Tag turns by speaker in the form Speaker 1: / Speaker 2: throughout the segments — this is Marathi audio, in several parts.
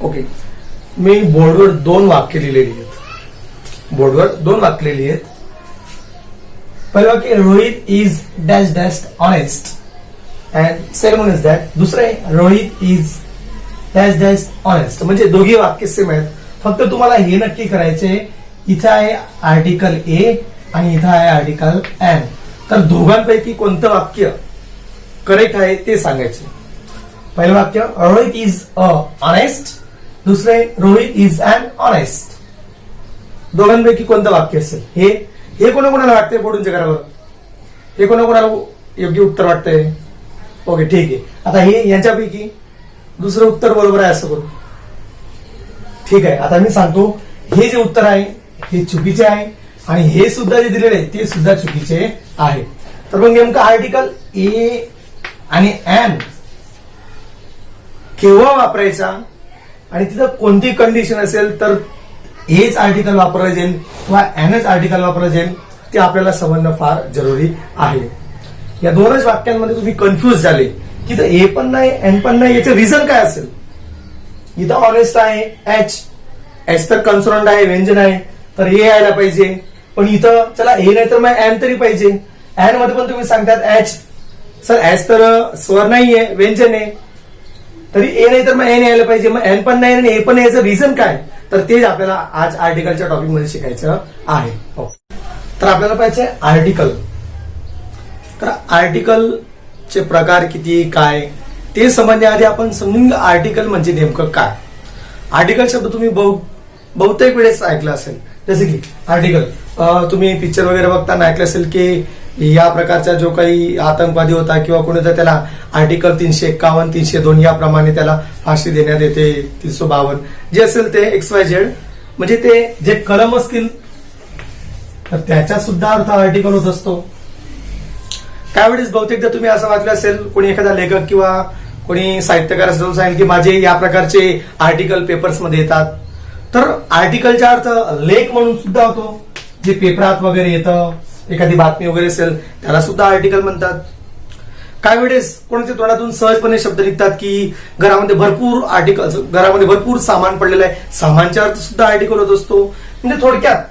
Speaker 1: ओके, मी बोर्डवर 2 वाक्य लिहिलेली आहेत. बोर्डवर 2 वाक्य लिहिली आहेत. पहिलं वाक्य Rohit is dash dash honest and second one is that. दुसरं आहे Rohit is dash dash honest. म्हणजे दोघी वाक्य सेम आहेत. फक्त तुम्हाला हे नक्की करायचे, इथं आहे आर्टिकल ए आणि इथं आहे आर्टिकल एन. तर दोघांपैकी कोणतं वाक्य करेक्ट आहे ते सांगायचे. पहिलं वाक्य रोहित इज अ ऑनेस्ट, दुसरे रोहित इज अन ऑनेस्ट. दोघांपैकी कोणतं वाक्य असेल हे कोणाकोणाला वाटतंय बोर्डून जगावर? हे कोणाकोणाला योग्य उत्तर वाटतंय? ओके ठीक आहे. आता हे यांच्यापैकी दुसरं उत्तर बरोबर आहे असं करू. ठीक आहे. आता मी सांगतो हे जे उत्तर आहे हे चुकीचे आहे आणि हे सुद्धा जे दिलेले आहे ते सुद्धा चुकीचे आहे. तर मग नेमकं आर्टिकल ए आणि एन केव्हा वापरायचा आणि तिथं कोणती कंडिशन असेल तर हेच आर्टिकल वापरलं जाईल किंवा एनच आर्टिकल वापरलं जाईल ते आपल्याला समजणं फार जरुरी आहे. या दोनच वाक्यांमध्ये तुम्ही कन्फ्युज झाले की इथं ए पण नाही एन पण नाही, याचं रिझन काय असेल? इथं ऑनेस्ट आहे एच तर कन्सोनंट आहे, व्यंजन आहे, तर ए यायला पाहिजे. पण इथं चला ए नाही तर मग एन तरी पाहिजे. एन मध्ये पण तुम्ही सांगतात एच, सर एच तर स्वर नाहीये, व्यंजन आहे, तरी ए नाही तर मग एन यायला पाहिजे. मग एन पण नाही आणि ए पण नाही, याचं रिझन काय? तर तेच आपल्याला आज आर्टिकलच्या टॉपिक मध्ये शिकायचं आहे. तर आपल्याला पाहिजे आर्टिकल. तर आर्टिकलचे प्रकार किती काय ते समजण्याआधी आपण समजून आर्टिकल म्हणजे नेमकं काय. आर्टिकल शब्द तुम्ही बहुतेक वेळेस ऐकलं असेल. जसे की आर्टिकल तुम्ही पिक्चर वगैरे बघताना ऐकलं असेल की या प्रकारचा जो काही आतंकवादी होता किंवा कोणी तर त्याला आर्टिकल 351, 302 याप्रमाणे त्याला फाशी देण्यात येते. 352 जे असेल ते XYZ म्हणजे ते जे कलम असतील तर त्याचा सुद्धा अर्थ आर्टिकल होत असतो. त्यावेळेस बहुतेकदा तुम्ही असं वाचलं असेल, कोणी एखादा लेखक किंवा कोणी साहित्यकार असं सांगेल की माझे या प्रकारचे आर्टिकल पेपर्स मध्ये येतात. तर आर्टिकलचा अर्थ लेख म्हणून सुद्धा होतो. जे पेपरात वगैरे येतं, एखादी बातमी वगैरे असेल त्याला सुद्धा आर्टिकल म्हणतात. काही वेळेस कोणाच्या तोंडातून सहजपणे शब्द निघतात की घरामध्ये भरपूर आर्टिकल्स, घरामध्ये भरपूर सामान पडलेलं आहे, सामानचा अर्थ सुद्धा आर्टिकल होत असतो. म्हणजे थोडक्यात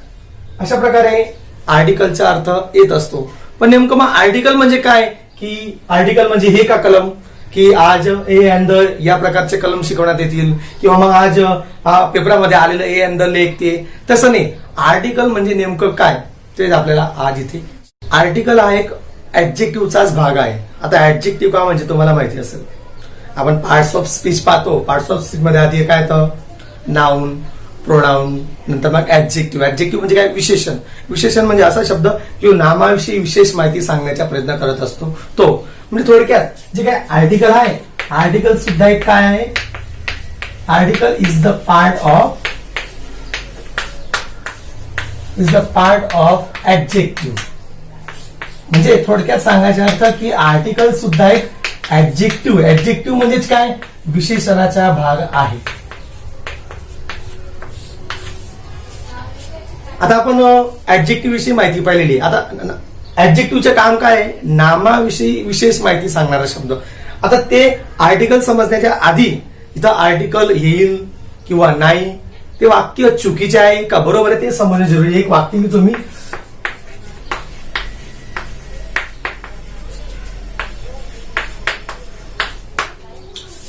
Speaker 1: अशा प्रकारे आर्टिकलचा अर्थ येत असतो. पण नेमकं मग आर्टिकल म्हणजे काय? की आर्टिकल म्हणजे हे का कलम की आज ए अँड द या प्रकारचे कलम शिकवण्यात येतील किंवा मग आज पेपरामध्ये आलेलं ए अँड द लेख ते तसं नाही. आर्टिकल म्हणजे नेमकं काय तेच आपल्याला आज इथे. आर्टिकल हा एक ऍडजेक्टिव्हचाच भाग आहे. आता ऍडजेक्टिव्ह का म्हणजे तुम्हाला माहिती असेल, आपण पार्ट्स ऑफ स्पीच पाहतो. पार्ट्स ऑफ स्पीच मध्ये आधी काय येतं? नाउन, प्रोनाउन, नंतर मग ऍडजेक्टिव्ह. ऍडजेक्टिव्ह म्हणजे काय? विशेषण. विशेषण म्हणजे असा शब्द जो नामाविषयी विशेष माहिती सांगण्याचा प्रयत्न करत असतो तो. म्हणजे थोडक्यात जे काय आर्टिकल आहे, आर्टिकल सुद्धा एक काय आहे? Article is the part of adjective. म्हणजे थोडक्यात सांगायचा अर्थ की आर्टिकल सुद्धा एक ऍडजेक्टिव्ह. ऍडजेक्टिव्ह म्हणजेच काय? विशेषणाचा भाग आहे. आता आपण ऍडजेक्टिव्ह विषयी माहिती पाहिलेली. आता ऍडजेक्टिव्हचे काम काय आहे? नामाविषयी विशेष माहिती सांगणारा शब्द. आता ते आर्टिकल समजण्याच्या आधी इथं आर्टिकल येईल किंवा नाही, ते वाक्य चुकीचे आहे का बरोबर आहे ते समजणं जरुरी आहे. एक वाक्य मी तुम्ही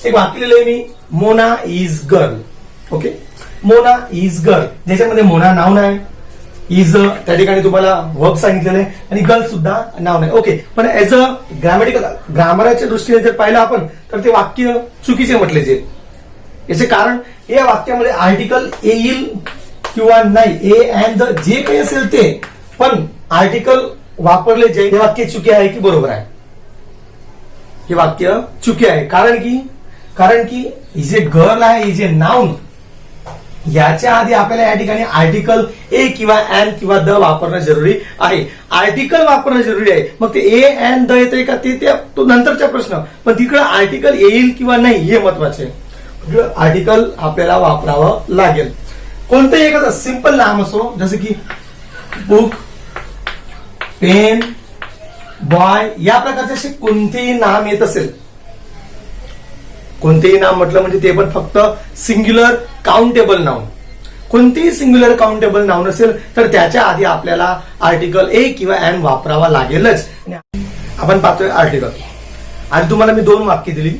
Speaker 1: एक वाक्य लिहिलंय मी, Mona is girl. Okay, Mona is girl. ज्याच्यामध्ये मोना नाव आहे, इज त्या ठिकाणी तुम्हाला वर्ब सांगितलेलं आहे आणि गर्ल सुद्धा नाव नाही. ओके, पण ऍज अ ग्रामराच्या दृष्टीने जर पाहिलं आपण तर ते वाक्य चुकीचे म्हटले जाईल. याचे कारण या वाक्यामध्ये आर्टिकल येईल किंवा नाही, ए अँड द जे काही असेल ते, पण आर्टिकल वापरले जे हे वाक्य चुकी आहे की बरोबर आहे? हे वाक्य चुकी आहे. कारण की ही जे गर्ल आहे, ही जे नाउन, याच्या आधी आपल्याला या ठिकाणी आर्टिकल ए किंवा एन किंवा द वापरणं जरुरी आहे. आर्टिकल वापरणं जरुरी आहे. मग ते ए एन द येते का ते तो नंतरचा प्रश्न, पण तिकडे आर्टिकल येईल किंवा नाही हे महत्वाचे आहे. आर्टिकल आपल्याला वापरावं लागेल. कोणतंही एखादं सिंपल नाम असो, जसं की बुक, पेन, बॉय या प्रकारचे असे कोणतेही नाम येत असेल कोणतेही नाम म्हटलं म्हणजे ते पण फक्त सिंग्युलर काउंटेबल नाउन. कोणतेही सिंग्युलर काउंटेबल नाउन असेल तर त्याच्या आधी आपल्याला आर्टिकल ए किंवा एन वापरावा लागेलच. आपण पाहतोय आर्टिकल. आधी तुम्हाला मी 2 वाक्य दिली,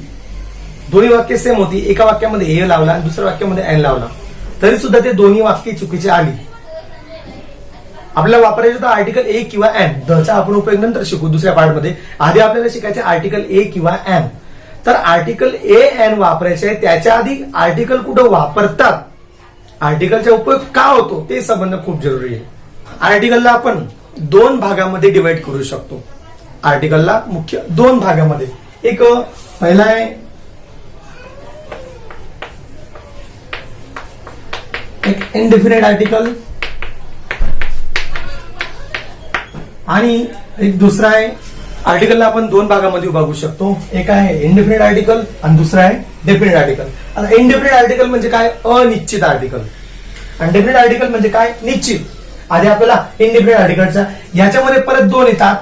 Speaker 1: दोन्ही वाक्य सेम होती. एका वाक्यामध्ये ए लावला आणि दुसऱ्या वाक्यामध्ये एन लावला, तरी सुद्धा ते दोन्ही वाक्य चुकीची आली. आपल्याला वापरायचं होतं आर्टिकल ए किंवा एन. दचा आपण उपयोग नंतर शिकू दुसऱ्या पार्टमध्ये. आधी आपल्याला शिकायचे आर्टिकल ए किंवा एन. तर आर्टिकल ए एन वापरायचे, त्याच्या आधी आर्टिकल कुठं वापरतात, आर्टिकलचा उपयोग का होतो ते समजणं खूप जरुरी आहे. आर्टिकलला आपण 2 भागामध्ये डिवाइड करू शकतो. आर्टिकलला मुख्य 2 भागामध्ये. एक पहिला आहे एक इनडेफिनेट आर्टिकल आणि एक दुसरा आहे. आर्टिकलला आपण 2 भागामध्ये विभागू शकतो. एक आहे इनडेफिनेट आर्टिकल आणि दुसरा आहे डेफिनेट आर्टिकल. आता इनडेफिनेट आर्टिकल म्हणजे काय, अनिश्चित आर्टिकल. आणि डेफिनेट आर्टिकल म्हणजे काय, निश्चित. आधी आपल्याला इनडेफिनेट आर्टिकलचा, याच्यामध्ये परत 2 येतात.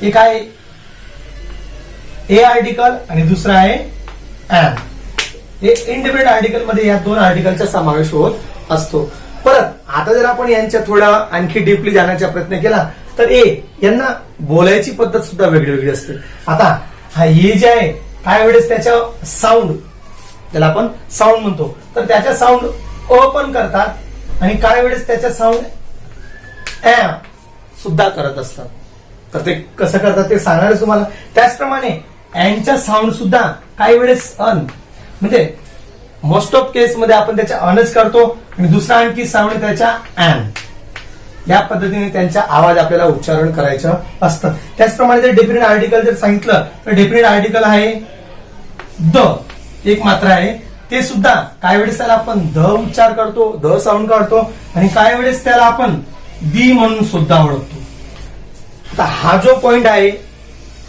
Speaker 1: एक आहे ए आर्टिकल आणि दुसरा आहे एन. हे इनडेफिनेट आर्टिकल मध्ये या 2 आर्टिकलचा समावेश होत असतो. परत आता जर आपण यांच्या थोडा आणखी डीपली जाण्याचा प्रयत्न केला तर ए यांना बोलायची पद्धत सुद्धा वेगळी वेगळी असते. आता हा ए जे आहे, काही वेळेस त्याच्या साऊंड, त्याला आपण साऊंड म्हणतो, तर त्याच्या साऊंड अ पण करतात आणि काही वेळेस त्याच्या साऊंड ए सुद्धा करत असतात. तर ते कसं करतात ते सांगणारच तुम्हाला. त्याचप्रमाणे एनच्या साऊंड सुद्धा काही वेळेस अन, म्हणजे मोस्ट ऑफ केस मध्ये आपण त्याच्या अनच करतो आणि दुसरा आणखी साऊंड त्याच्या एन. या पद्धतीने त्यांचा आवाज आपल्याला उच्चारण करायचं असतं. त्याचप्रमाणे जर डेफिनेट आर्टिकल जर सांगितलं तर डेफिनेट आर्टिकल आहे द, एक मात्रा आहे. ते सुद्धा काही वेळेस त्याला आपण द उच्चार करतो, द साऊंड काढतो आणि काही वेळेस त्याला आपण दी म्हणून सुद्धा ओळखतो. आता हा जो पॉइंट आहे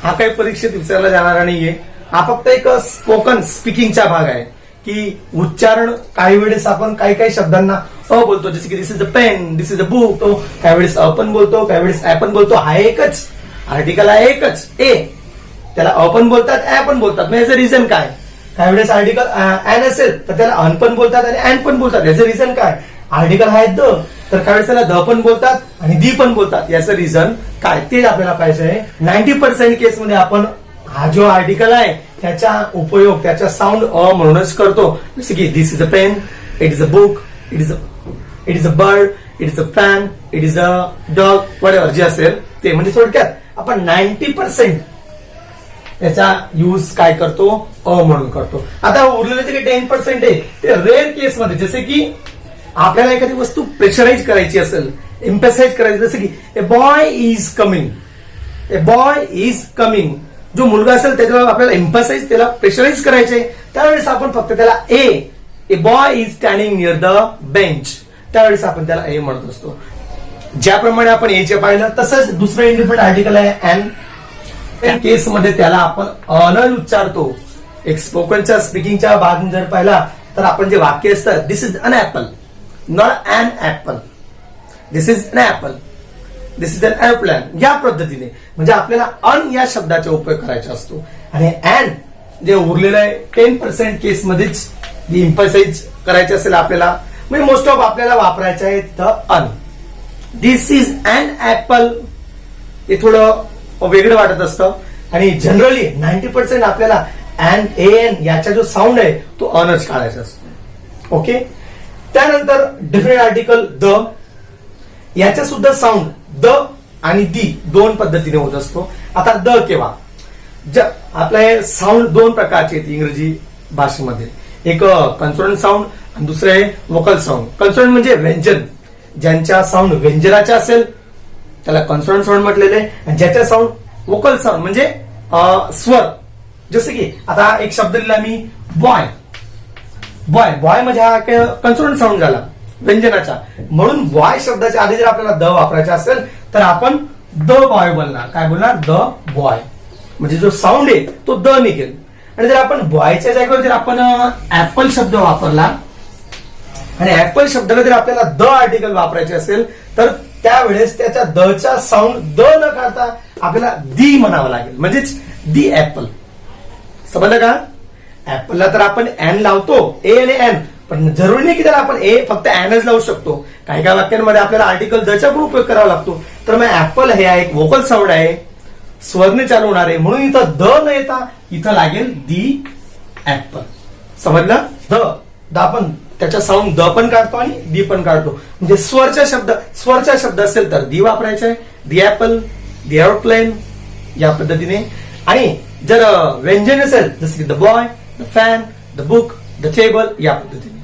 Speaker 1: हा काही परीक्षेत विचारला जाणारा नाहीये. हा फक्त एक स्पोकन स्पीकिंगचा भाग आहे की उच्चारण काही वेळेस आपण काही काही शब्दांना अ बोलतो, जसे की this is a pen, this is a book. तो काही वेळेस अ पण बोलतो, काही वेळेस ऍ पण बोलतो. हा एकच आर्टिकल आहे, एकच ए. त्याला अ पण बोलतात, ऍ पण बोलतात. याचं रिझन काय, काही वेळेस आर्टिकल एन असेल तर त्याला अन पण बोलतात आणि एन पण बोलतात. याचं रिझन काय, आर्टिकल आहे द, तर काही वेळेस त्याला द पण बोलतात आणि दी पण बोलतात. याचं रिझन काय ते आपल्याला पाहिजे आहे. 90% केसमध्ये आपण हा जो आर्टिकल आहे त्याचा उपयोग त्याचा साऊंड अ म्हणूनच करतो. जसे की this is a pen, it is a book, it is a bird, it is a fan, it is a dog, whatever जे असेल ते. म्हणजे थोडक्यात आपण 90% त्याचा यूज काय करतो, अ म्हणून करतो. आता उरलेले जे 10% आहे ते रेअर केसमध्ये, जसे की आपल्याला एखादी वस्तू प्रेशराईज करायची असेल, एम्फसाइज करायची, जसं की a boy is coming, a boy is coming. जो मुलगा असेल त्याच्यावर आपल्याला एम्फसाइज, त्याला प्रेशराईज करायचे, त्यावेळेस आपण फक्त त्याला a boy is standing near the bench, त्यावेळेस आपण त्याला ए म्हणत असतो. ज्याप्रमाणे आपण एचे पाहिलं तसंच दुसरं इंडिपेंडंट आर्टिकल आहे एन. त्या केसमध्ये त्याला आपण अन उच्चारतो. एक स्पोकनच्या स्पीकिंगच्या भाग जर पाहिला तर आपण जे वाक्य असतं, this is an apple, not an apple, this is an apple, this is an airplane, या पद्धतीने म्हणजे आपल्याला अन या शब्दाचा उपयोग करायचा असतो. आणि एन जे उरलेलं आहे 10% केसमध्येच एम्फसाइज करायचं असेल आपल्याला, म्हणजे मोस्ट ऑफ आपल्याला वापरायचं आहे the an. This is an apple हे थोडं वेगळं वाटत असतं आणि जनरली 90% आपल्याला एन एन याचा जो साऊंड आहे तो अनच काढायचा असतो. ओके. त्यानंतर डिफरंट आर्टिकल द, याचा सुद्धा साऊंड द आणि दी 2 पद्धतीने होत असतो. आता द केव्हा, आपल्या साऊंड 2 प्रकारचे आहेत इंग्रजी भाषेमध्ये. एक कन्सोनंट साऊंड आणि दुसरे आहे वोकल साऊंड. कन्सोनंट म्हणजे व्यंजन, ज्यांच्या साऊंड व्यंजनाचा असेल त्याला कन्सोनंट साऊंड म्हटलेले आहे. आणि ज्याच्या साऊंड वोकल साऊंड म्हणजे स्वर, जसे की आता एक शब्द लिहिला मी बॉय, बॉय, बॉय म्हणजे हा कन्सोनंट साऊंड झाला व्यंजनाचा, म्हणून बॉय शब्दाच्या आधी जर आपल्याला द वापरायचा असेल तर आपण द बॉय बोलणार. काय बोलणार, द बॉय, म्हणजे जो साऊंड आहे तो द निघेल. आणि जर आपण बॉयच्या जागेवर जर आपण ऍपल शब्द वापरला आणि ऍपल शब्दाला जर आपल्याला द आर्टिकल वापरायचे असेल तर त्यावेळेस त्याच्या दचा साऊंड द न काढता आपल्याला दी म्हणावं लागेल, म्हणजेच दी ऍपल. समजलं का. ऍपलला तर आपण एन लावतो, ए आणि एन, पण जरुरी नाही की त्याला आपण ए फक्त एनच लावू शकतो. काही काही वाक्यांमध्ये आपल्याला आर्टिकल दचा पण उपयोग करावा लागतो. तर मग ऍपल हे एक व्होकल साऊंड आहे, स्वरने चालू होणार आहे, म्हणून इथं द न येता इथं लागेल दी ऍपल. समजलं? द आपण त्याच्या साऊंड द पण काढतो आणि दी पण काढतो. म्हणजे स्वरचा शब्द असेल तर दी वापरायचा आहे, दी ऍपल, दी एरोप्लेन या पद्धतीने. आणि जर व्यंजन असेल जसं की the boy, the fan, the book, the table या पद्धतीने.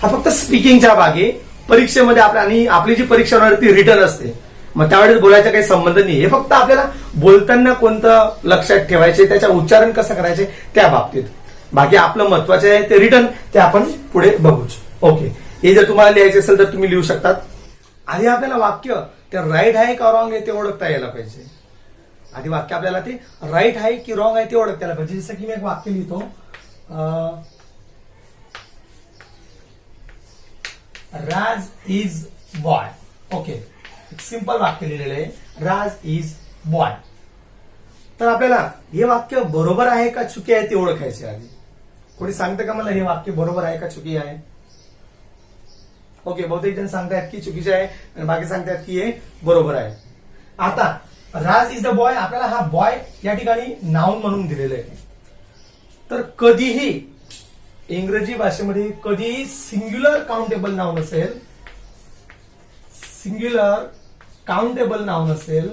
Speaker 1: हा फक्त स्पीकिंगच्या भागे. परीक्षेमध्ये आणि आपली जी परीक्षा होणार ती रिटर्न असते, मग त्यावेळेस बोलायचा काही संबंध नाही. हे फक्त आपल्याला बोलताना कोणतं लक्षात ठेवायचे, त्याचं उच्चारण कसं करायचे त्या बाबतीत. बाकी आपलं महत्वाचं आहे ते रिटर्न, ते आपण पुढे बघूच. ओके, हे जर तुम्हाला लिहायचे असेल तर तुम्ही लिहू शकतात. आधी आपल्याला वाक्य ते राईट आहे का रॉंग आहे ते ओळखता यायला पाहिजे. आधी वाक्य आपल्याला ते राईट आहे की रॉंग आहे ते ओळखता यायला पाहिजे. जसं की मी एक वाक्य लिहितो, राज इज बॉय. ओके, एक सिंपल वाक्य लिहिलेलं आहे, राज इज बॉय. तर आपल्याला हे वाक्य बरोबर आहे का चुकी आहे ते ओळखायचे. आधी कोणी सांगतं का मला हे वाक्य बरोबर आहे का चुकी आहे? ओके, बहुतेक जण सांगतायत की चुकीचे आहे आणि बाकी सांगतायत की हे बरोबर आहे. आता राज इज द बॉय, आपल्याला हा बॉय या ठिकाणी नाउन म्हणून दिलेलं आहे. तर कधीही इंग्रजी भाषेमध्ये कधीही सिंग्युलर काउंटेबल नाउन असेल, सिंग्युलर काउंटेबल नाउन असेल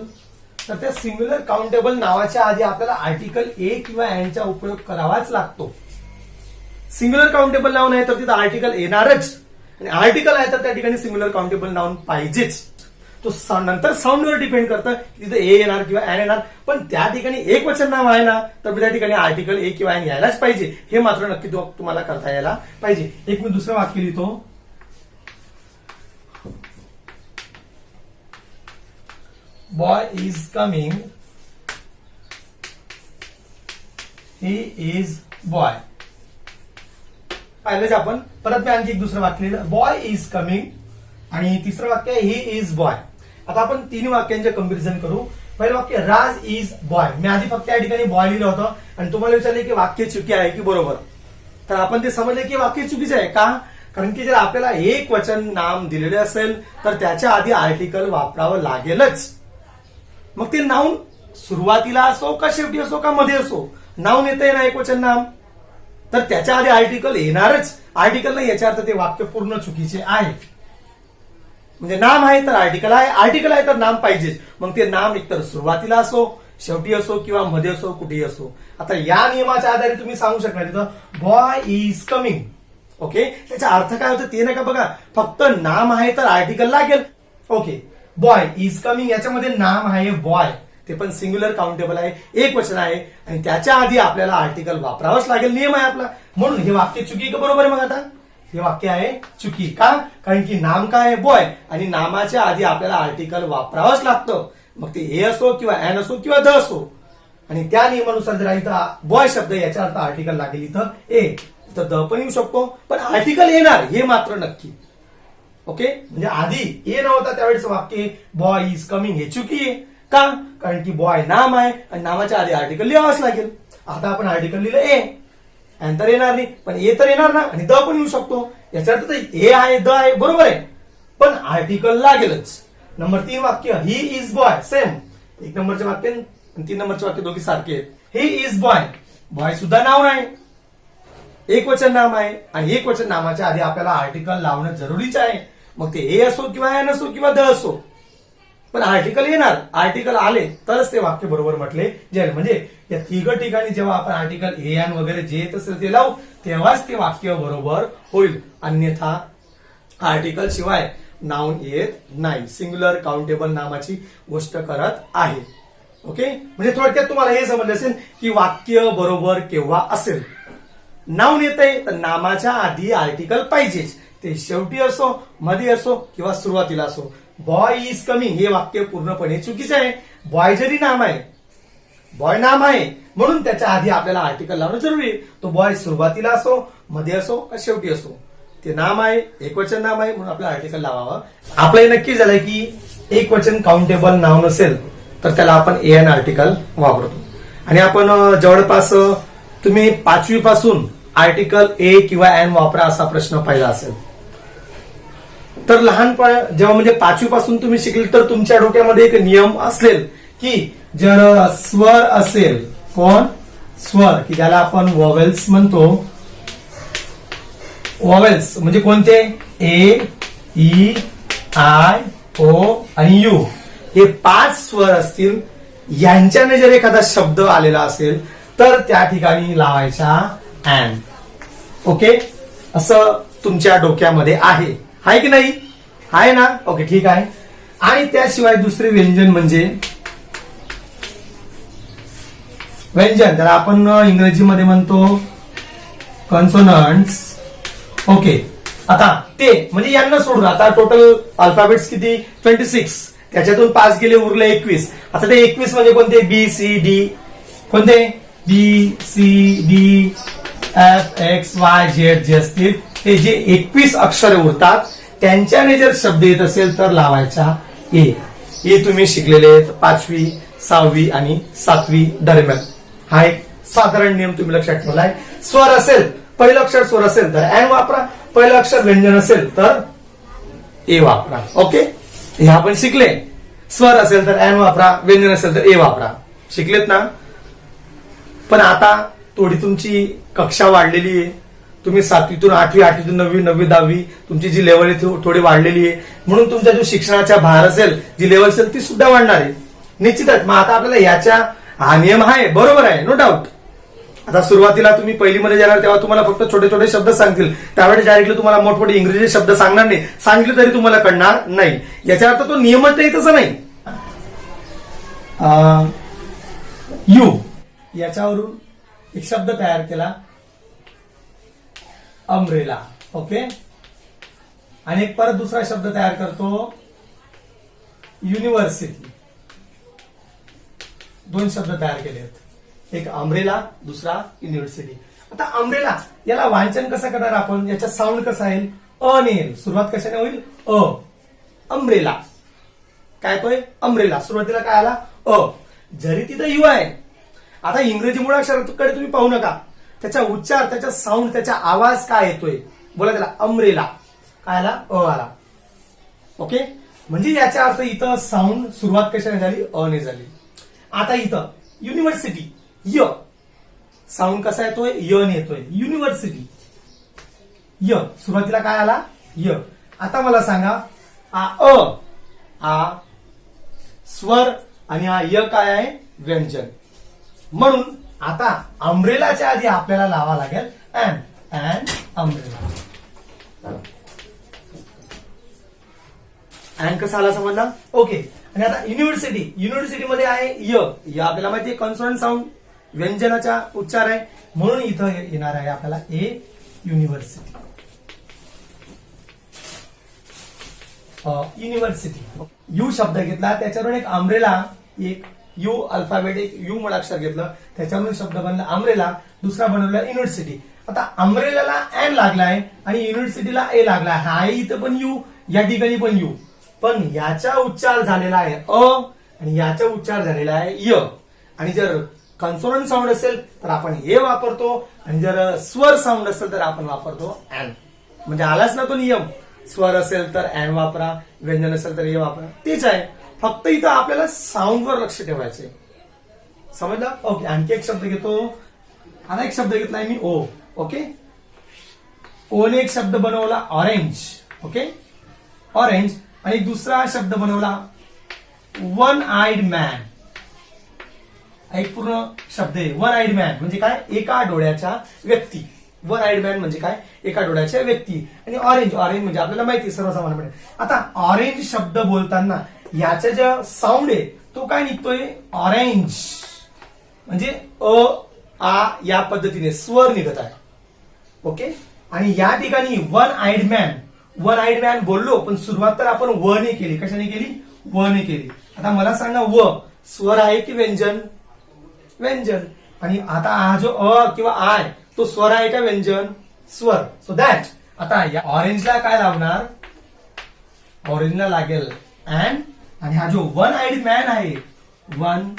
Speaker 1: तर त्या सिंग्युलर काउंटेबल नावाच्या आधी आपल्याला आर्टिकल ए किंवा एनचा उपयोग करावाच लागतो. सिंग्युलर काउंटेबल नाउन आहे तर तिथं आर्टिकल येणारच, आणि आर्टिकल आहे तर त्या ठिकाणी सिंग्युलर काउंटेबल नाउन पाहिजेच. तो नंतर साऊंडवर डिपेंड करतं की तिथे ए येणार किंवा एन येणार, पण त्या ठिकाणी एक वचन नाव आहे ना तर त्या ठिकाणी आर्टिकल ए किंवा एन यायलाच पाहिजे. हे मात्र नक्की तुम्हाला करता यायला पाहिजे. एक मी दुसरं वाक्य लिहितो, boy is coming, he is boy. पाहिलंच आपण. परत मी आणखी एक दुसरं वाक्य लिहिलं, बॉय इज कमिंग, आणि तिसरं वाक्य ही इज बॉय. आता आपण तीन वाक्यांचे कंपॅरिझन करू. पहिलं वाक्य राज इज बॉय. मी आधी फक्त या ठिकाणी बॉय लिहिलं होतं आणि तुम्हाला विचारले की वाक्य चुकी आहे की बरोबर. तर आपण ते समजले की वाक्य चुकीचं आहे. का? कारण की जर आपल्याला एक वचन नाम दिलेले असेल तर त्याच्या आधी आर्टिकल वापरावं लागेलच. मग ते नाऊन सुरुवातीला असो का शेवटी असो का मध्ये असो, नाऊन येतंय ना एक वचन नाम, तर त्याच्या आधी आर्टिकल येणारच. आर्टिकल नाही याच्या अर्थ ते वाक्य पूर्ण चुकीचे आहे. म्हणजे नाम आहे तर आर्टिकल आहे, आर्टिकल आहे तर नाम पाहिजेच. मग ते नाम एकतर सुरुवातीला असो, शेवटी असो किंवा मध्ये असो, कुठेही असो. आता या नियमाच्या आधारे तुम्ही सांगू शकणार इथं बॉय इज कमिंग. ओके, त्याचा अर्थ काय होतं ते नका बघा, फक्त नाम आहे तर आर्टिकल लागेल. ओके, बॉय इज कमिंग याच्यामध्ये नाम आहे बॉय, ते पण सिंग्युलर काउंटेबल आहे, एक वचन आहे, आणि त्याच्या आधी आपल्याला आर्टिकल वापरावंच लागेल, नियम आहे आपला. म्हणून हे वाक्य चुकी का बरोबर आहे? मग आता हे वाक्य आहे चुकी. का? कारण की नाम काय आहे? बॉय, आणि नामाच्या आधी आपल्याला आर्टिकल वापरावंच लागतं. मग ते ए असो किंवा एन असो किंवा द असो, आणि त्या नियमानुसार जर इथं बॉय शब्द याच्या अर्थ आर्टिकल लागेल इथं ए, इथं द पण येऊ शकतो, पण आर्टिकल येणार हे मात्र नक्की. ओके, म्हणजे आधी ए नव्हता त्यावेळेस वाक्य बॉय इज कमिंग हे चुकी आहे. का? कारण की बॉय नाम आहे आणि नामाच्या आधी आर्टिकल लिहावंच लागेल. आता आपण आर्टिकल लिहिलं ए, एन तर येणार नाही पण ए तर येणार ना, आणि द पण येऊ शकतो. याचा अर्थ ए आहे द आहे बरोबर आहे, पण आर्टिकल लागेलच. नंबर 3 वाक्य ही इज बॉय, सेम. एक नंबरचे वाक्य आणि 3 नंबरचे वाक्य दोघी सारखे आहेत. ही इज बॉय, बॉय सुद्धा नाव आहे, एक वचन नाम आहे, आणि एक वचन नामाच्या आधी आपल्याला आर्टिकल लावणं जरुरीच आहे. मग ते ए असो किंवा एन असो किंवा द असो, पण आर्टिकल येणार. आर्टिकल आले तरच ते वाक्य बरोबर म्हटले जाईल. म्हणजे या तिघ ठिकाणी जेव्हा आपण आर्टिकल ए एन वगैरे जे येत असेल ते लावू तेव्हाच ते वाक्य बरोबर होईल, अन्यथा आर्टिकल शिवाय नाउन येत नाही. सिंग्युलर काउंटेबल नामाची गोष्ट करत आहे. ओके, म्हणजे थोडक्यात तुम्हाला हे समजलं असेल की वाक्य बरोबर केव्हा असेल. नाउन येतंय तर नामाच्या आधी आर्टिकल पाहिजेच, ते शेवटी असो, मध्ये असो किंवा सुरुवातीला असो. बॉय इज कमिंग हे वाक्य पूर्णपणे चुकीचे आहे. बॉय जरी नाम आहे, बॉय नाम आहे म्हणून त्याच्या आधी आपल्याला आर्टिकल लावणं जरुरी आहे. तो बॉय सुरुवातीला असो, मध्ये असो का शेवटी असो, ते नाम आहे, एकवचन नाम आहे, म्हणून आपल्याला आर्टिकल लावावं. आपलं हे नक्की झालंय की एक वचन काउंटेबल नाउन असेल तर त्याला आपण ए एन आर्टिकल वापरतो. आणि आपण जवळपास तुम्ही 5वी पासून आर्टिकल ए किंवा एन वापरा असा प्रश्न पाहिला असेल. तर लहानपण जेव्हा म्हणजे 5वी पासून तुम्ही शिकले तर तुमच्या डोक्यामध्ये एक नियम असेल की जर स्वर असेल, कोण स्वर की ज्याला आपण वॉवेल्स म्हणतो. वॉवेल्स म्हणजे कोणते? ए, ई, आय, ओ आणि यू हे 5 स्वर असतील. यांच्याने जर एखादा शब्द आलेला असेल तर त्या ठिकाणी लावायचा अँड. ओके, असं तुमच्या डोक्यामध्ये आहे की नाही? आहे ना? ओके, ठीक आहे. आणि त्याशिवाय दुसरे व्यंजन म्हणजे व्यंजन, त्याला आपण इंग्रजीमध्ये म्हणतो कॉन्सोनंट्स. ओके, आता ते म्हणजे यांना सोडून आता टोटल अल्फाबेट्स किती? 26. त्याच्यातून 5 गेले, उरले 21. आता ते 21 म्हणजे कोणते? B C D. कोणते? B C D F X Y Z जे असतील ते जे 21 अक्षरे उरतात त्यांच्याने जर शब्द येत असेल तर लावायचा ए. हे तुम्ही शिकलेले आहेत 5वी, 6वी आणि 7वी दरम्यान. हा एक साधारण नियम तुम्ही लक्षात ठेवलाय. स्वर असेल, पहिलं अक्षर स्वर असेल तर एन वापरा, पहिलं अक्षर व्यंजन असेल तर ए वापरा. ओके, हे आपण शिकले. स्वर असेल तर एन वापरा, व्यंजन असेल तर ए वापरा. शिकलेत ना? पण आता थोडी तुमची कक्षा वाढलेली आहे. तुम्ही 7वीतून 8वी, 8वीतून 9वी, 9वी 10वी तुमची जी लेवल आहे थोडी वाढलेली आहे. म्हणून तुमचा जो शिक्षणाचा भार असेल, जी लेवल असेल ती सुद्धा वाढणार आहे निश्चितच. मग आता आपल्याला याच्या हा नियम आहे, बरोबर आहे, नो डाऊट. आता सुरुवातीला तुम्ही पहिलीमध्ये जाणार तेव्हा तुम्हाला फक्त छोटे छोटे शब्द सांगतील. त्यावेळेस डायरेक्टली तुम्हाला मोठमोठे इंग्रजी शब्द सांगणार नाही. सांगितले तरी तुम्हाला कळणार नाही. याचा अर्थ तो नियमच नाही तसं नाही. यू याच्यावरून एक शब्द तयार केला, अम्ब्रेला. ओके, आणि एक परत दुसरा शब्द तयार करतो, युनिव्हर्सिटी. 2 शब्द तयार केले आहेत, एक अम्ब्रेला, दुसरा युनिव्हर्सिटी. आता अम्ब्रेला याला वाचन कसं करणार आपण? याचा साऊंड कसा येईल? अ ने येईल. सुरुवात कशाने होईल? अ. अम्ब्रेला काय तोय? अम्ब्रेला. सुरुवातीला काय आला? अ. जरी तिथं यू आहे. आता इंग्रजी मुळाक्षराकडे तुम्ही पाहू नका, त्याचा उच्चार, त्याचा साऊंड, त्याचा आवाज काय येतोय? बोला त्याला अम्ब्रेला. काय आला? अ आला. ओके, म्हणजे याचा अर्थ इथं साऊंड सुरुवात कशाने झाली? अ ने झाली. आता इथं युनिव्हर्सिटी, य साऊंड कसा येतोय? य ने येतोय. युनिव्हर्सिटी, य सुरुवातीला काय आला? य. आता मला सांगा, आ स्वर आणि हा य काय आहे? व्यंजन. म्हणून आता अम्ब्रेलाच्या आधी आपल्याला लावा लागेल अँड अम्ब्रेला. अँड कसा आला समजला? ओके. आणि आता युनिव्हर्सिटी, युनिव्हर्सिटीमध्ये आहे य. आपल्याला माहिती आहे कॉन्सोनंट साऊंड, व्यंजनाचा उच्चार आहे. म्हणून इथं येणार आहे आपल्याला ए, युनिव्हर्सिटी. युनिव्हर्सिटी. यू शब्द घेतला, त्याच्यावरून एक अम्ब्रेला, एक यू अल्फाबेट, एक यू मुळाक्षर घेतलं, त्याच्यावरून शब्द बनला अम्ब्रेला. दुसरा बनवला युनिव्हर्सिटी. आता अम्ब्रेलाला एन लागलाय आणि युनिव्हर्सिटीला ए लागलाय. हा इथं पण यू, या ठिकाणी पण यू, पण याचा उच्चार झालेला आहे अ आणि याचा उच्चार झालेला आहे य. आणि जर कॉन्सोनंट साऊंड असेल तर आपण हे वापरतो, आणि जर स्वर साऊंड असेल तर आपण वापरतो एन. म्हणजे आलाच ना तो नियम. स्वर असेल तर एन वापरा, व्यंजन असेल तर ए वापरा. तेच आहे, फक्त इथं आपल्याला साऊंडवर लक्ष ठेवायचंय. समजलं? ओके. आणखी एक शब्द घेतो. आता एक शब्द घेतलाय मी ओ. ओके, ओने एक शब्द बनवला ऑरेंज. Okay, orange. आणि दुसरा शब्द बनवला वन आयड मॅन. एक पूर्ण शब्द आहे वन आयड मॅन. म्हणजे काय? एका डोळ्याच्या व्यक्ती. वन आयड मॅन म्हणजे काय? एका डोळ्याच्या व्यक्ती. आणि ऑरेंज, ऑरेंज म्हणजे आपल्याला माहिती सर्वसामान्यपणे. आता ऑरेंज शब्द बोलताना याचा जो साऊंड आहे तो काय निघतोय? ऑरेंज. म्हणजे अ आ या पद्धतीने स्वर निघत आहे. ओके, आणि या ठिकाणी one eyed man, one eyed man बोललो, पण सुरुवात तर आपण व ने केली. कशाने केली? व ने केली. आता मला सांगा, व स्वर आहे की व्यंजन? व्यंजन. आणि आता हा जो अ किंवा आय तो स्वर आहे का व्यंजन? स्वर. सो दॅट आता या ऑरेंजला काय लावणार? ऑरेंजला लागेल अँड. आणि हा जो वन आयड मॅन आहे, वन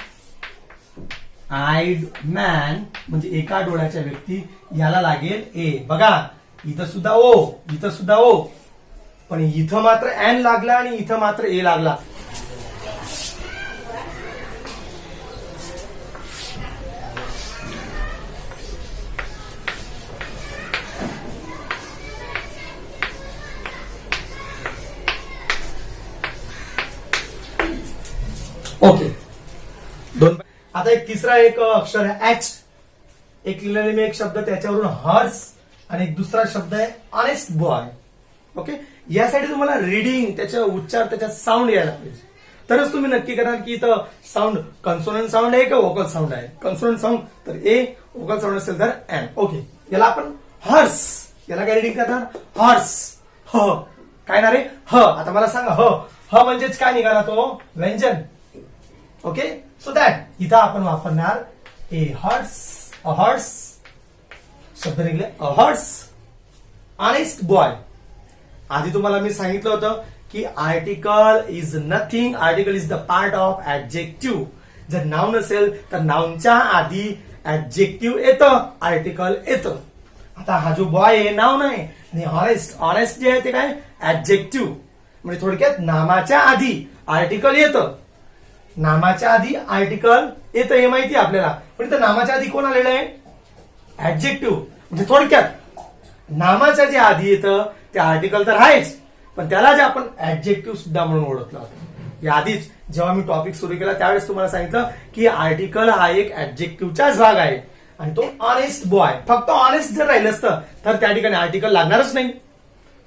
Speaker 1: आयड मॅन म्हणजे एका डोळ्याच्या व्यक्ती, याला लागेल ए. बघा इथं सुद्धा ओ, इथं सुद्धा ओ, पण इथं मात्र एन लागला आणि इथं मात्र ए लागला. ओके. दोन. आता एक तिसरा एक अक्षर आहे एच. एक लिहिलेले मी एक शब्द त्याच्यावरून हर्स आणि एक दुसरा शब्द आहे ऑनेस्ट बॉय. ओके. यासाठी तुम्हाला रीडिंग, त्याचा उच्चार, त्याचा साऊंड यायला पाहिजे, तरच तुम्ही नक्की कराल की इथं साऊंड कन्सोनंट साऊंड आहे का वोकल साऊंड आहे. कन्सोनंट साऊंड तर ए, वोकल साऊंड असेल तर एन. ओके. याला आपण हर्स, याला काय रीडिंग करणार हर्स. ह काय ना रे ह. आता मला सांगा ह, ह म्हणजेच काय निघाला तो व्यंजन. ओके. सो दॅट इथं आपण वापरणार ए हर्स, अ हर्स शब्द निघले अ हर्स, ऑनेस्ट बॉय. आधी तुम्हाला मी सांगितलं होतं की article is nothing, article is the part of adjective. जर नाउन असेल तर नाउनच्या आधी ऍडजेक्टिव्ह येतं, आर्टिकल येतं. आता हा जो बॉय आहे नाउन आहे आणि ऑनेस्ट, ऑनेस्ट जे आहे ते काय ऍडजेक्टिव्ह. म्हणजे थोडक्यात नामाच्या आधी आर्टिकल येतं, नामाच्या आधी आर्टिकल येतं हे माहिती आहे आपल्याला, पण इथं नामाच्या आधी कोण आलेलं आहे ऍडजेक्टिव्ह. म्हणजे थोडक्यात नामाच्या जे आधी येतं ते आर्टिकल तर आहेच, पण त्याला जे आपण ऍडजेक्टिव्ह सुद्धा म्हणून ओळखलं होतं. याआधीच जेव्हा मी टॉपिक सुरू केला त्यावेळेस तुम्हाला सांगितलं की आर्टिकल हा एक ऍडजेक्टिव्हचाच भाग आहे आणि तो ऑनेस्ट बॉय. फक्त ऑनेस्ट जर राहिलं असतं तर त्या ठिकाणी आर्टिकल लागणारच नाही.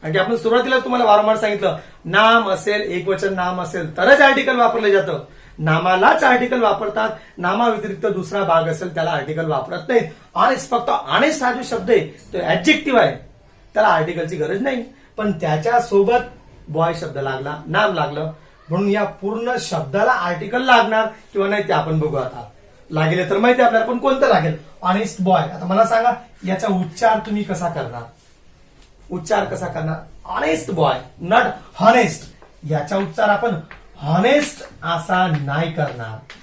Speaker 1: आणि आपण सुरुवातीला तुम्हाला वारंवार सांगितलं नाम असेल, एकवचन नाम असेल तरच आर्टिकल वापरलं जातं. नामालाच आर्टिकल वापरतात, नामा व्यतिरिक्त दुसरा भाग असेल त्याला आर्टिकल वापरत नाहीत. ऑनेस्ट, फक्त ऑनेस्ट हा जो शब्द आहे तो ऍडजेक्टिव्ह आहे, त्याला आर्टिकलची गरज नाही. पण त्याच्या सोबत बॉय शब्द लागला, नाम लागलं, म्हणून या पूर्ण शब्दाला आर्टिकल लागणार किंवा नाही ते आपण बघू. आता लागेल तर माहिती आपल्याला, पण कोणतं लागेल ऑनेस्ट बॉय. आता मला सांगा याचा उच्चार तुम्ही कसा करणार, उच्चार कसा करणार. Honest boy, not honest. याचा उच्चार आपण हॉनेस्ट असा नाही करणार.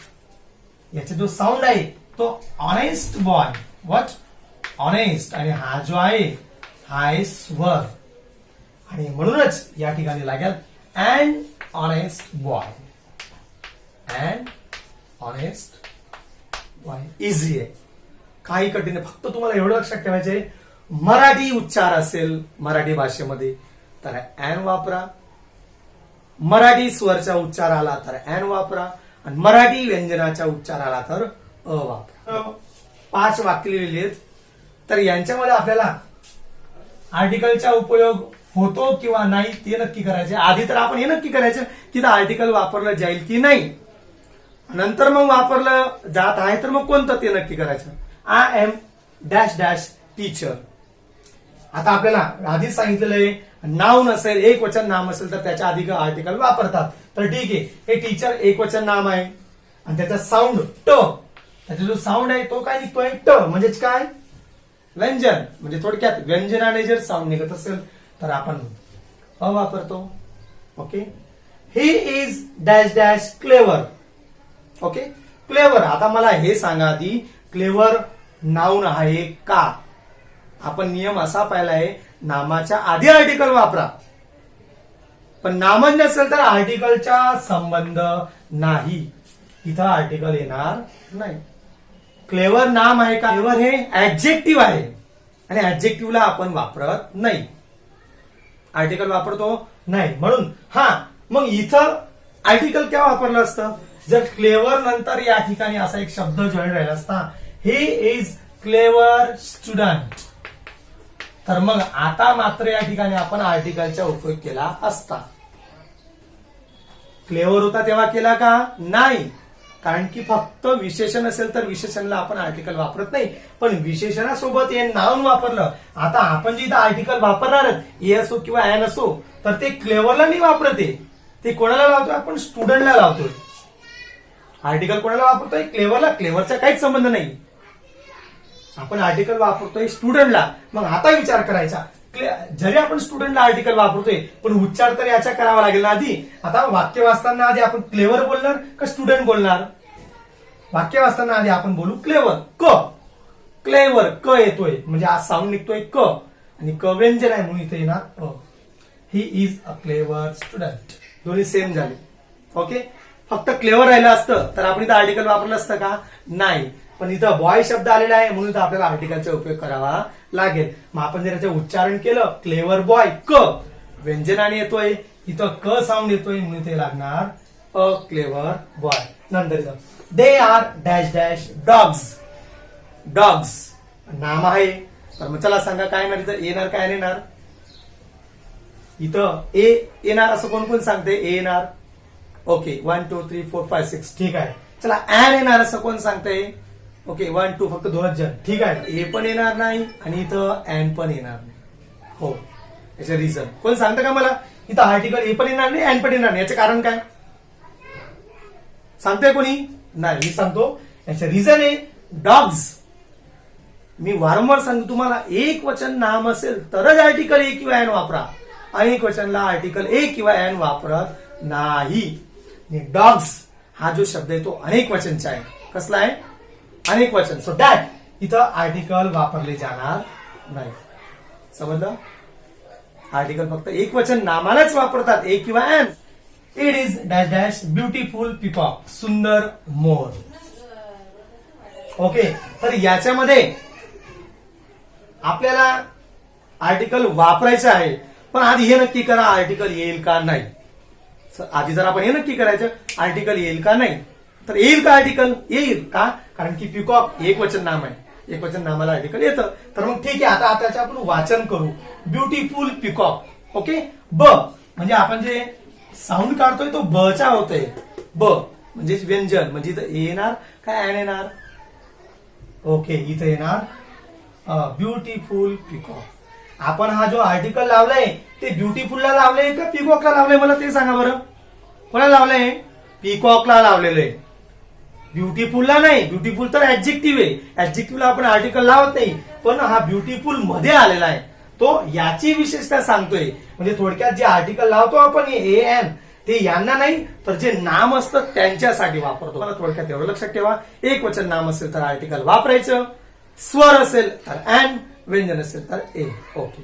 Speaker 1: याचा जो साऊंड आहे तो ऑनेस्ट बॉय, व्हॉट ऑनेस्ट, आणि हा जो आहे हा आहे स्वर. आणि म्हणूनच या ठिकाणी लागेल and honest boy, and honest boy. Easy आहे, काही कठीण आहे. फक्त तुम्हाला एवढं लक्षात ठेवायचंय, मराठी उच्चार असेल मराठी भाषेमध्ये तर अँड वापरा, मराठी स्वरचा उच्चार आला तर अँड वापरा, आणि मराठी व्यंजनाचा उच्चार आला तर अ वापरा. 5 वाक्य लिहिलेली आहेत, तर यांच्यामध्ये आपल्याला आर्टिकलचा उपयोग होतो किंवा नाही ते नक्की करायचे. आधी तर आपण हे नक्की करायचं की आर्टिकल वापरलं जाईल की नाही, नंतर मग वापरलं जात आहे तर मग कोणतं ते नक्की करायचं. I am dash dash teacher. आता आपल्याला आधीच सांगितलेलं आहे नाउन असेल, एक वचन नाम असेल तर त्याच्या आधी आर्टिकल वापरतात. तर ठीक आहे, हे टीचर एक वचन नाम आहे आणि त्याचा साऊंड ट, त्याचा जो साऊंड आहे तो काय निघतोय ट, म्हणजेच काय व्यंजन. म्हणजे थोडक्यात व्यंजनाने जर साऊंड निघत असेल तर आपण अ वापरतो. Okay. He is dash dash clever. Okay, clever. आता मला हे सांगा आधी, क्लेवर नाउन आहे का. आपण नियम असा पाहिला आहे नामाच्या आधी आर्टिकल वापरा, पण नामच नसेल तर आर्टिकलचा संबंध नाही, इथं आर्टिकल येणार नाही. क्लेवर नाम आहे का. क्लेवर हे ऍडजेक्टिव्ह आहे आणि ऍडजेक्टिव्हला आपण वापरत नाही, आर्टिकल वापरतो नाही. म्हणून हा मग इथं आर्टिकल केव्हा वापरलं असतं, जर क्लेवर नंतर या ठिकाणी असा एक शब्द जॉईन राहिला असता, ही इज क्लेवर स्टुडंट, तर मग आता मात्र या ठिकाणी आपण आर्टिकलचा उपयोग केला असता. क्लेवर होता तेव्हा केला का नाही, कारण की फक्त विशेषण असेल तर विशेषणला आपण आर्टिकल वापरत नाही, पण विशेषणासोबत हे नाउन वापरलं. आता आपण जे इथं आर्टिकल वापरणार ए असो किंवा एन असो तर ते क्लेवरला नाही वापरते, ते कोणाला लावतोय आपण स्टुडंटला लावतोय. आर्टिकल कोणाला वापरतोय क्लेवरला, क्लेवरचा काहीच संबंध नाही. आपण आर्टिकल वापरतोय स्टुडंटला. मग आता विचार करायचा, जरी आपण स्टुडंटला आर्टिकल वापरतोय पण उच्चार तर याचा करावा लागेल ना आधी. आता वाक्य वाचताना आधी आपण क्लेवर बोलणार का स्टुडंट बोलणार, वाक्य वाचताना आधी आपण बोलू क्लेवर. क्लेवर क येतोय म्हणजे आज साऊंड निघतोय क आणि क व्यंजन आहे म्हणून इथे येणार a. He is a clever student. दोन्ही सेम झाले. ओके. फक्त क्लेवर राहिलं असतं तर आपण इथं आर्टिकल वापरलं असतं का? नाही. पण इथं बॉय शब्द आलेला आहे म्हणून इथं आपल्याला आर्टिकलचा उपयोग करावा लागेल. मग आपण जर याचं उच्चारण केलं क्लेवर बॉय क व्यंजनाने येतोय इथं क साऊंड येतोय म्हणून ते लागणार अ क्लेवर बॉय. नंतर they are dash dash dogs. Dogs नाम आहे तर मग चला सांगा काय येणार इथं? येणार काय येणार? इथं ए येणार असं कोण कोण सांगते? ए येणार. ओके 1 2 3 4 5 6 ठीक आहे. चला ऍन येणार असं कोण सांगते? ओके 1 2 फक्त दोनच जण. ठीक आहे. ए पण येणार नाही आणि इथं ऍन पण येणार नाही. हो याचं रिझन कोण सांगतं का मला? इथं आर्टिकल ए पण येणार नाही ऍन पण येणार नाही याचं कारण काय सांगते कोणी? नाही मी सांगतो. याचं रिझन आहे डॉग्स. मी वारंवार सांगतो तुम्हाला एक वचन नाम असेल तरच आर्टिकल ए किंवा ऍन वापरा. अनेक वचनला आर्टिकल ए किंवा ऍन वापरत नाही. डॉग्स हा जो शब्द आहे तो अनेक वचनचा आहे. कसला आहे? अनेक वचन. सो दॅट इथं आर्टिकल वापरले जाणार नाही. समजलं? आर्टिकल फक्त एक वचन नामालाच वापरतात ए किंवा an. It is dash dash beautiful peacock. सुंदर मोर. ओके. तर याच्यामध्ये आपल्याला आर्टिकल वापरायचं आहे पण आधी हे नक्की करा आर्टिकल येईल का नाही. आधी जर आपण हे नक्की करायचं आर्टिकल येईल का नाही तर येईल का आर्टिकल? येईल का? कारण की पिकॉक एक वचन नाम आहे. एक वचन नामाला आर्टिकल येतं. तर मग ठीक आहे आता त्याचं आपण वाचन करू. Beautiful peacock. ओके. ब म्हणजे आपण जे साऊंड काढतोय तो बचा होतोय. ब म्हणजे व्यंजन म्हणजे इथं ए येणार काय ऍन येणार? ओके इथं येणार ब्युटिफुल पिकॉक. आपण हा जो आर्टिकल लावलाय ते ब्युटिफुलला लावलंय का पिकॉकला लावलंय मला ते सांगा बरं. कोणाला लावलंय? पिकॉकला लावलेलं आहे. ब्युटिफुलला नाही. ब्युटिफुल तर ऍडजेक्टिव्ह आहे. ऍडजेक्टिव्हला आपण आर्टिकल लावत नाही पण हा ब्युटिफुल मध्ये आलेला आहे तो याची विशेषता सांगतोय. म्हणजे थोडक्यात जे आर्टिकल लावतो आपण ए एन ते यांना नाही तर जे नाम असतं त्यांच्यासाठी वापरतो. मला थोडक्यात एवढं लक्षात ठेवा. एक वचन नाम असेल तर आर्टिकल वापरायचं. स्वर असेल तर ऍन. व्यंजन असेल तर ए. ओके.